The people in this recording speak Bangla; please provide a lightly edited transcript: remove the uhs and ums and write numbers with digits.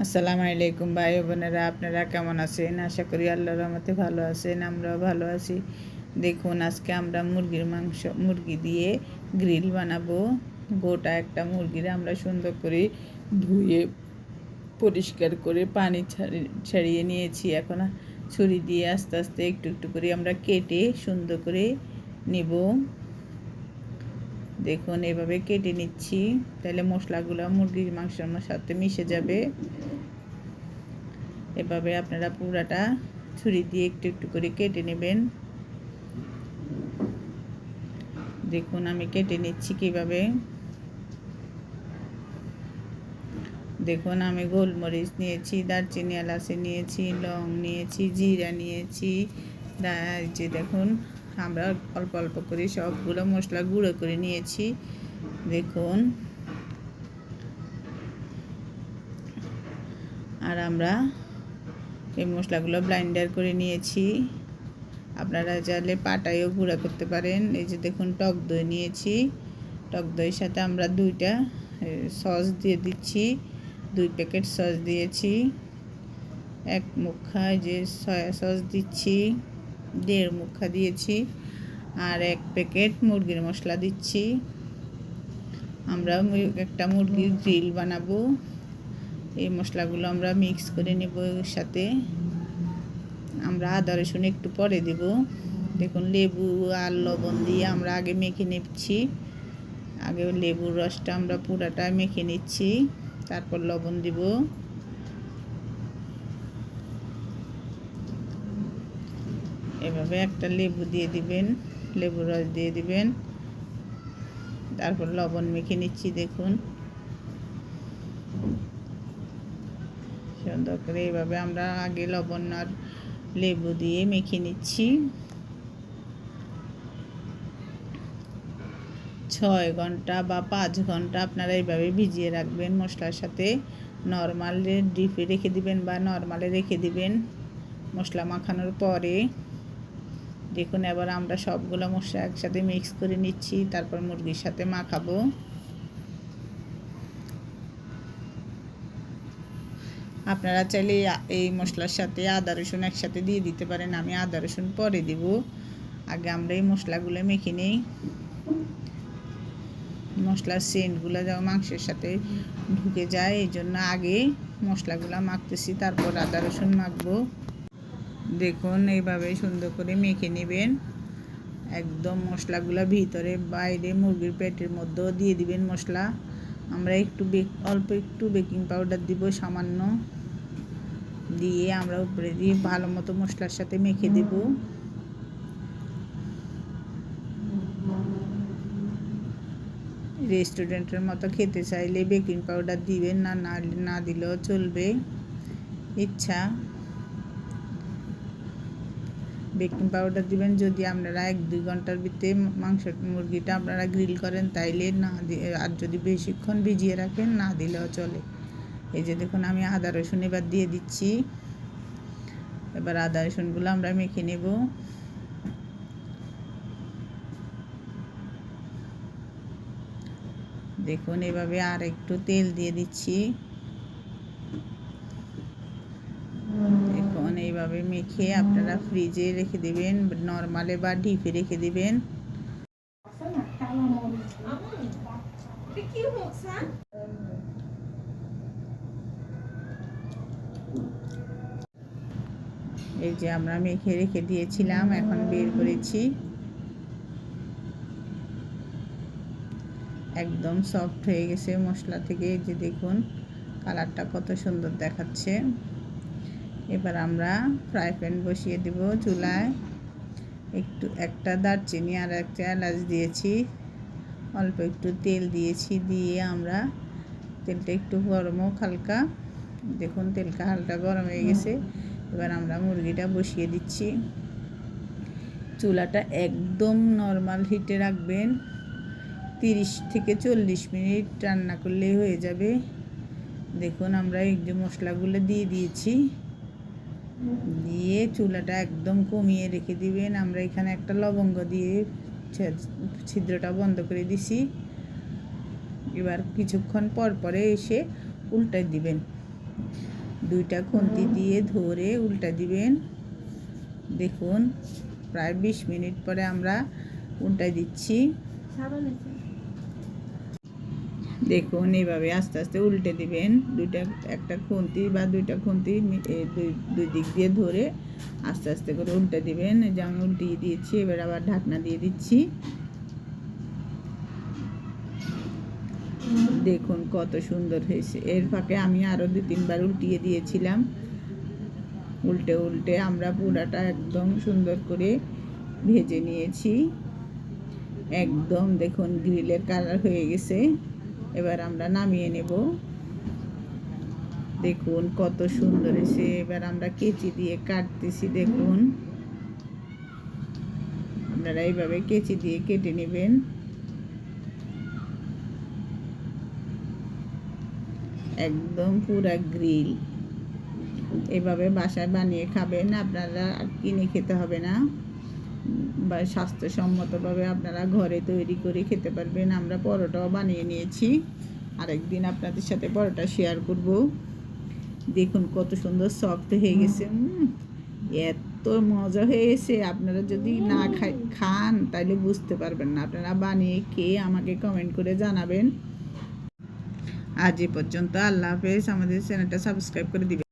আসসালামু আলাইকুম ভাই বোনেরা, আপনারা কেমন আছেন? আশা করি আল্লাহর রহমতে ভালো আছেন। আমরাও ভালো আছি। দেখুন, আজকে আমরা মুরগি দিয়ে গ্রিল বানাবো। গোটা একটা মুরগির আমরা সুন্দর করে ধুয়ে পরিষ্কার করে পানি ছাড়িয়ে নিয়েছি। এখন ছুরি দিয়ে আস্তে আস্তে একটু একটু করে আমরা কেটে সুন্দর করে নেব। দেখুন, এভাবে কেটে নিচ্ছি, তাহলে মশলাগুলো মুরগির মাংসের সাথে মিশে যাবে। এভাবে আপনারা পুরাটা ছুরি দিয়ে একটু একটু করে কেটে নেবেন। দেখুন, আমি কেটে নিচ্ছি কিভাবে। দেখুন, আমি গোলমরিচ নিয়েছি, দারচিনি, এলাচি নিয়েছি, লং নিয়েছি, জিরা নিয়েছি। যে দেখুন, আমরা অল্প অল্প করে সবগুলো মশলা গুঁড়ো করে নিয়েছি। দেখুন, আর আমরা এই মশলাগুলো ব্লেন্ডার করে নিয়েছি। আপনারা চাইলে পাটায়ও গুঁড়া করতে পারেন। এই যে দেখুন, টক দই নিয়েছি। টক দইয়ের সাথে আমরা 2টা সস দিয়ে দিচ্ছি। 2 প্যাকেট সস দিয়েছি। 1 মুঠা যে সয়া সস দিচ্ছি, 1.5 মুঠা দিয়েছি। আর 1 প্যাকেট মুরগির মশলা দিচ্ছি। আমরা একটা মুরগির গ্রিল বানাবো। এই মশলাগুলো আমরা মিক্স করে নেব। এর সাথে আমরা আদা রসুন একটু পরে দেব। দেখুন, লেবু আর লবণ দিয়ে আমরা আগে মেখে নিচ্ছি। আগে লেবুর রসটা আমরা পুরাটা মেখে নিচ্ছি, তারপর লবণ দিব। এভাবে একটা লেবু দিয়ে দিবেন, লেবুর রস দিয়ে দিবেন, তারপর লবণ মেখে নিচ্ছি। দেখুন, সুন্দর করে এইভাবে আমরা আগে লবণ আর লেবু দিয়ে মেখে নিচ্ছি। 6 ঘন্টা বা 5 ঘন্টা আপনারা এইভাবে ভিজিয়ে রাখবেন মশলার সাথে। নর্মালে ডিপে রেখে দিবেন বা নর্মালে রেখে দিবেন মশলা মাখানোর পরে। দেখুন, এবার আমরা সবগুলো মশলা একসাথে মিক্স করে নিচ্ছি, তারপর মুরগির সাথে মাখাবো। আপনারা চাইলে এই মশলার সাথে আদা রসুন একসাথে দিয়ে দিতে পারেন। আমি আদা রসুন পরে দিব। আগে আমরা এই মশলাগুলো মেখে নিই। মশলার সেন্টগুলো যেন মাংসের সাথে ঢুকে যায়, এই জন্য আগে মশলাগুলো মাখতেছি, তারপর আদা রসুন মাখবো। দেখুন, এইভাবে সুন্দর করে মেখে নেবেন। একদম মশলাগুলো ভিতরে বাইরে মুরগির পেটের মধ্যেও দিয়ে দিবেন মশলা। আমরা অল্প একটু বেকিং পাউডার দিব সামান্য, দিয়ে আমরা উপরে দিয়ে ভালো মতো মশলার সাথে মেখে দেব। রেস্টুরেন্টের মতো খেতে চাইলে বেকিং পাউডার দিবেন, না দিলেও চলবে, ইচ্ছা। বেকিং পাউডার দিবেন যদি আপনারা 1-2 ঘন্টার ভিতরে মুরগিটা আপনারা গ্রিল করেন, তাইলে না দিয়ে, আর যদি বেশিক্ষণ ভিজিয়ে রাখেন না দিলেও চলে। এই যে দেখুন, আমি আদা রসুন এবার দিয়ে দিচ্ছি। এবার আদা রসুনগুলো আমরা মেখে নেব। দেখুন, এভাবে আর একটু তেল দিয়ে দিচ্ছি। দেখুন, এইভাবে মেখে আপনারা ফ্রিজে রেখে দেবেন, নর্মালে বা ডিপে রেখে দেবেন। এই যে আমরা মেখে রেখে দিয়েছিলাম, এখন বের করেছি। একদম সফট হয়ে গেছে মশলা থেকে। এই যে দেখুন, কালারটা কত সুন্দর দেখাচ্ছে। এবার আমরা ফ্রাই প্যান বসিয়ে দেব চুলায়। একটা দারচিনি আর একটা এলাচ দিয়েছি, অল্প একটু তেল দিয়েছি, দিয়ে আমরা তেলটা একটু গরম হোক হালকা। দেখুন, তেলটা হালকা গরম হয়ে গেছে। এবার আমরা মুরগিটা বসিয়ে দিচ্ছি। চুলাটা একদম নর্মাল হিটে রাখবেন। 30 থেকে 40 মিনিট রান্না করলেই হয়ে যাবে। দেখুন, আমরা এই যে মশলাগুলো দিয়ে দিয়েছি, দিয়ে চুলাটা একদম কমিয়ে রেখে দিবেন। আমরা এখানে একটা লবঙ্গ দিয়ে ছিদ্রটা বন্ধ করে দিছি। এবার কিছুক্ষণ পর পরে এসে উল্টাই দিবেন। দুইটা খুন্তি দিয়ে ধরে উল্টা দিবেন। দেখুন প্রায় 20 মিনিট পরে আমরা উল্টাই দিচ্ছি। দেখুন এইভাবে আস্তে আস্তে উল্টে দিবেন। একটা খুন্তি বা দুইটা খুন্তি দুই দিক দিয়ে ধরে আস্তে আস্তে করে উল্টে দিবেন। এই যে আমি উল্টিয়ে দিয়েছি, এবার আবার ঢাকনা দিয়ে দিচ্ছি। দেখুন কত সুন্দর হয়েছে। এর ফাঁকে আমি আরও 2-3 বার উল্টিয়ে দিয়েছিলাম। উল্টে উল্টে আমরা পুরাটা একদম সুন্দর করে ভেজে নিয়েছি। একদম দেখুন গ্রিলের কালার হয়ে গেছে। এবার আমরা নামিয়ে নেব। দেখুন কত সুন্দর হয়েছে। এবার আমরা কেচি দিয়ে কাটতেছি। দেখুন আপনারা এইভাবে কেচি দিয়ে কেটে নেবেন। একদম পুরা গ্রিল। এভাবে বাসায় বানিয়ে খাবেন, আপনারা কিনে খেতে হবে না, বা স্বাস্থ্যসম্মতভাবে আপনারা ঘরে তৈরি করে খেতে পারবেন। আমরা পরোটাও বানিয়ে নিয়েছি, আরেকদিন আপনাদের সাথে পরোটা শেয়ার করব। দেখুন কত সুন্দর সফট হয়ে গেছে, এত মজা হয়েছে। আপনারা যদি না খান তাহলে বুঝতে পারবেন না। আপনারা বানিয়ে খেয়ে আমাকে কমেন্ট করে জানাবেন। আজ এ পর্যন্ত, আল্লাহ হাফেজ। আমাদের চ্যানেলটা সাবস্ক্রাইব করে দিবেন।